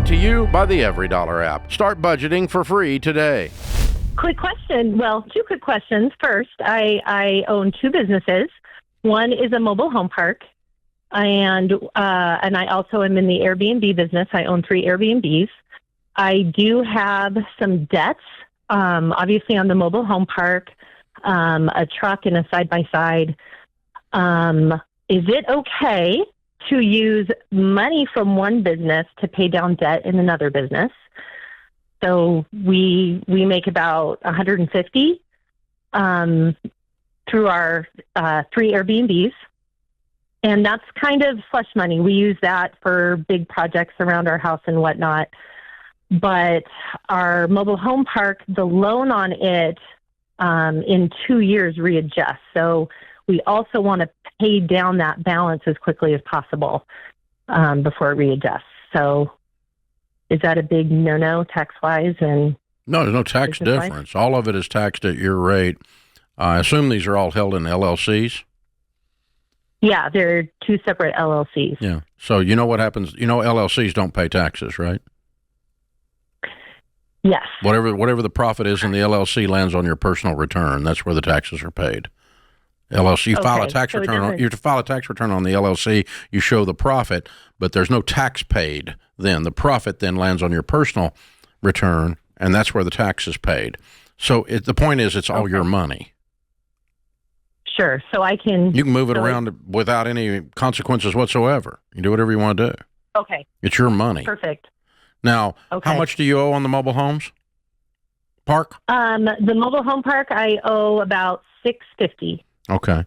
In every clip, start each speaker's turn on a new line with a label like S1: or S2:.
S1: Brought to you by the Every Dollar app. Start budgeting for free today.
S2: Quick question. Well, two quick questions. First, I own two businesses. One is a mobile home park, and I also am in the Airbnb business. I own 3 Airbnbs. I do have some debts, obviously on the mobile home park, a truck and a side-by-side. Is it okay to use money from one business to pay down debt in another business? So we make about $150 through our 3 Airbnbs, and that's kind of slush money. We use that for big projects around our house and whatnot. But our mobile home park, the loan on it in 2 years readjusts. So we also want to pay down that balance as quickly as possible before it readjusts. So is that a big no-no tax-wise? And
S1: no, there's no tax difference. All of it is taxed at your rate. I assume these are all held in LLCs?
S2: Yeah, they're 2 separate LLCs.
S1: Yeah. So you know what happens? You know LLCs don't pay taxes, right?
S2: Yes.
S1: Whatever the profit is in the LLC lands on your personal return. That's where the taxes are paid. LLC, you file a tax return. You file a tax return on the LLC. You show the profit, but there's no tax paid. Then the profit then lands on your personal return, and that's where the tax is paid. So the point is, it's all your money.
S2: Sure. So you can
S1: move it around without any consequences whatsoever. You do whatever you want to do.
S2: Okay.
S1: It's your money.
S2: Perfect.
S1: Now, how much do you owe on the mobile homes park?
S2: The mobile home park, I owe about $650.
S1: Okay.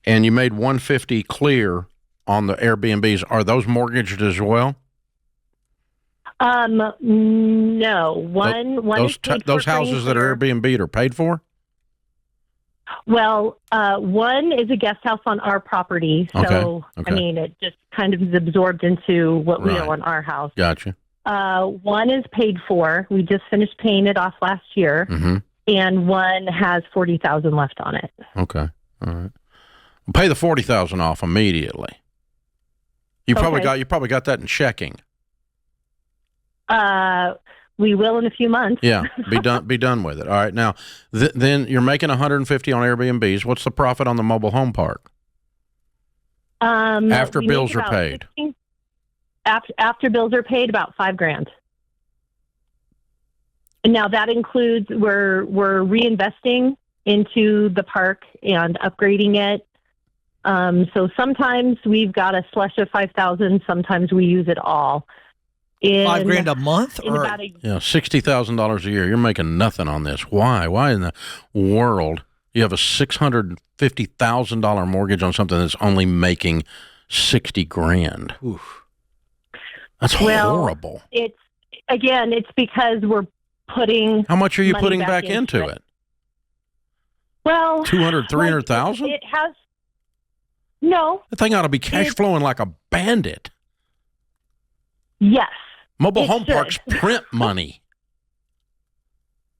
S1: And you made $150 clear on the Airbnbs. Are those mortgaged as well?
S2: No.
S1: Those houses that are Airbnb are paid for?
S2: Well, one is a guest house on our property. So, okay. I mean, it just kind of is absorbed into what we owe on our house.
S1: Gotcha.
S2: One is paid for. We just finished paying it off last year. Mm-hmm. And one has $40,000 left on it.
S1: Okay. All right. Well, pay the $40,000 off immediately. You probably got that in checking.
S2: We will in a few months.
S1: Yeah, be done with it. All right. Now, then you're making $150 on Airbnbs. What's the profit on the mobile home park? After bills are paid.
S2: After bills are paid, about $5,000. And now that includes we're reinvesting into the park and upgrading it. So sometimes we've got a slush of $5,000. Sometimes we use it all.
S3: $5,000 a month, or
S1: $60,000 a year. You're making nothing on this. Why? Why in the world you have a $650,000 mortgage on something that's only making $60,000? Oof. That's horrible.
S2: It's because we're putting.
S1: How much are you putting back into it?
S2: Well,
S1: 200, 300,000.
S2: It has. No.
S1: The thing ought to be cash flowing like a bandit.
S2: Yes.
S1: Mobile home parks print money.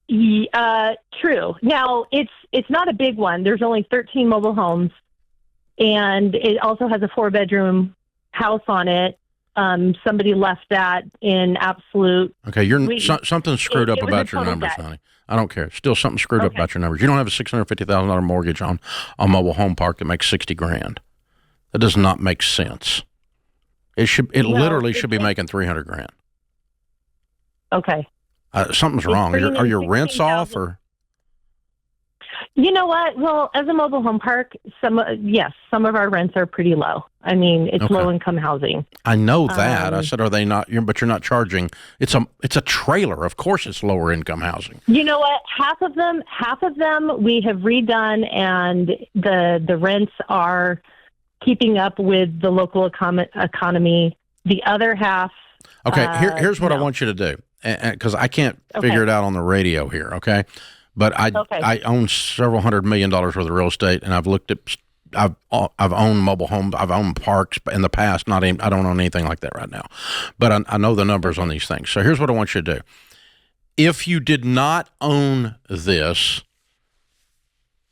S2: True. Now, it's not a big one. There's only 13 mobile homes, and it also has a 4-bedroom house on it. Somebody left that in absolute.
S1: Okay, something's screwed up about your numbers, honey. I don't care. Still something screwed up about your numbers. You don't have a $650,000 mortgage on a mobile home park that makes $60,000. That does not make sense. It literally should be making $300,000.
S2: Okay.
S1: Something's wrong. Are your rents off, or?
S2: You know what? Well, as a mobile home park, some of our rents are pretty low. I mean, it's low income housing.
S1: I know that. I said, are they not? But you're not charging. It's a trailer. Of course, it's lower income housing.
S2: You know what? Half of them we have redone, and the rents are keeping up with the local economy. The other half.
S1: Okay, here's what I want you to do, because I can't figure it out on the radio here. Okay. But I own several $100 million worth of real estate, and I've looked at. I've owned mobile homes. I've owned parks in the past. I don't own anything like that right now, but I know the numbers on these things. So here's what I want you to do: if you did not own this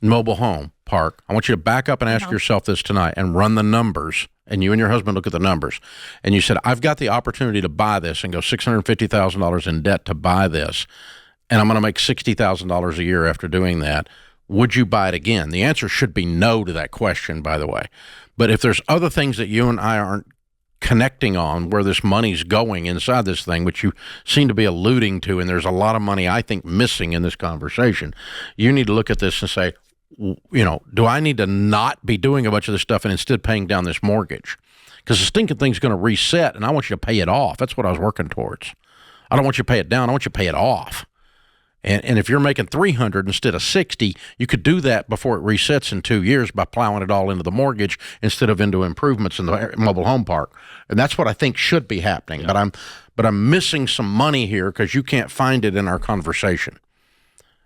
S1: mobile home park, I want you to back up and ask yourself this tonight, and run the numbers and you and your husband look at the numbers, and you said, I've got the opportunity to buy this and go $650,000 in debt to buy this, and I'm going to make $60,000 a year after doing that, would you buy it again? The answer should be no to that question, by the way. But if there's other things that you and I aren't connecting on where this money's going inside this thing, which you seem to be alluding to, and there's a lot of money, I think, missing in this conversation, you need to look at this and say, do I need to not be doing a bunch of this stuff and instead paying down this mortgage? Because the stinking thing's going to reset, and I want you to pay it off. That's what I was working towards. I don't want you to pay it down. I want you to pay it off. And if you're making $300 instead of $60, you could do that before it resets in 2 years by plowing it all into the mortgage instead of into improvements in the mobile home park. And that's what I think should be happening. Yeah. But I'm missing some money here because you can't find it in our conversation.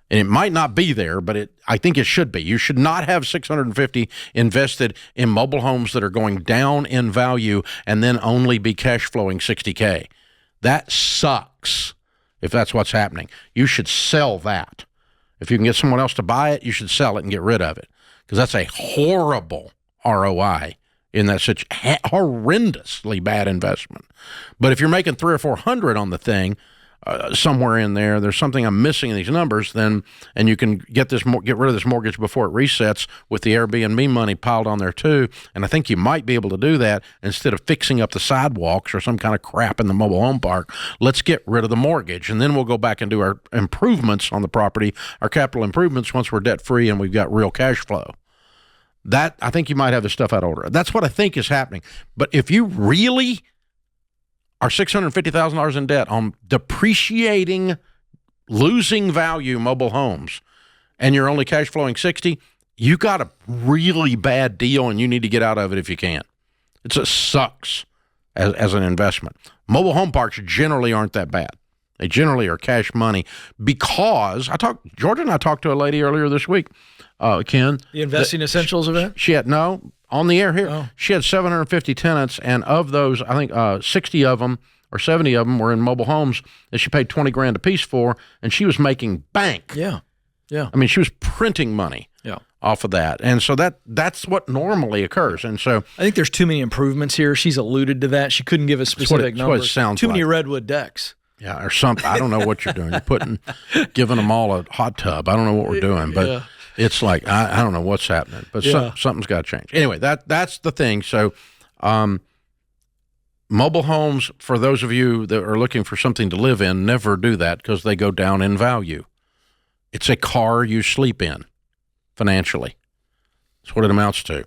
S1: And it might not be there, but I think it should be. You should not have $650 invested in mobile homes that are going down in value and then only be cash flowing $60K. That sucks. If that's what's happening, you should sell that. If you can get someone else to buy it, you should sell it and get rid of it, because that's a horrible ROI in that such horrendously bad investment. But if you're making $300 or $400 on the thing, somewhere in there's something I'm missing in these numbers, and you can get rid of this mortgage before it resets with the Airbnb money piled on there too. And I think you might be able to do that instead of fixing up the sidewalks or some kind of crap in the mobile home park. Let's get rid of the mortgage, and then we'll go back and do our improvements on the property, our capital improvements, once we're debt free and we've got real cash flow. That, I think you might have the stuff out of order. That's what I think is happening. But if you really are $650,000 in debt on depreciating, losing value mobile homes, and you're only cash flowing 60, you got a really bad deal, and you need to get out of it if you can. It just sucks as an investment. Mobile home parks generally aren't that bad. They generally are cash money, because Georgia and I talked to a lady earlier this week, Ken.
S3: The Investing Essentials event?
S1: She had, no, on the air here. Oh. She had 750 tenants, and of those, I think 60 of them or 70 of them were in mobile homes that she paid $20,000 a piece for, and she was making bank.
S3: Yeah.
S1: I mean, she was printing money.
S3: Yeah.
S1: Off of that. And so that's what normally occurs. And so
S3: I think there's too many improvements here. She's alluded to that. She couldn't give us specific numbers.
S1: What it sounds
S3: too many
S1: like.
S3: redwood decks.
S1: Yeah, or something. I don't know what you're doing. You're giving them all a hot tub. I don't know what we're doing, but it's like, I don't know what's happening, but something's got to change. Anyway, that's the thing. So mobile homes, for those of you that are looking for something to live in, never do that, because they go down in value. It's a car you sleep in financially. That's what it amounts to.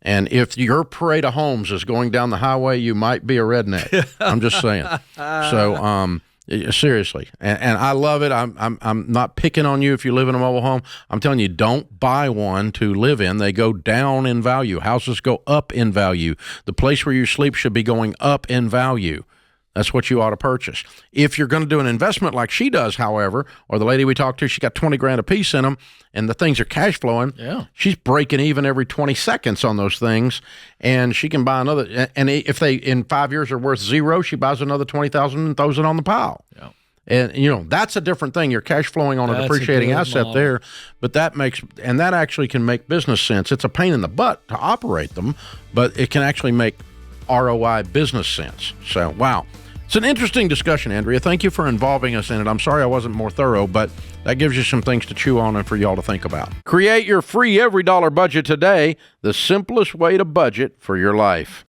S1: And if your parade of homes is going down the highway, you might be a redneck. I'm just saying. So seriously, and I love it. I'm not picking on you if you live in a mobile home. I'm telling you, don't buy one to live in. They go down in value. Houses go up in value. The place where you sleep should be going up in value. That's what you ought to purchase. If you're going to do an investment like she does, however, or the lady we talked to, she got $20,000 a piece in them, and the things are cash flowing.
S3: Yeah.
S1: She's breaking even every 20 seconds on those things, and she can buy another. And if they in 5 years are worth zero, she buys another $20,000 and throws it on the pile.
S3: Yeah.
S1: And that's a different thing. You're cash flowing on a depreciating asset model there, but that actually can make business sense. It's a pain in the butt to operate them, but it can actually make ROI business sense. So, wow. It's an interesting discussion, Andrea. Thank you for involving us in it. I'm sorry I wasn't more thorough, but that gives you some things to chew on and for y'all to think about. Create your free every dollar budget today, the simplest way to budget for your life.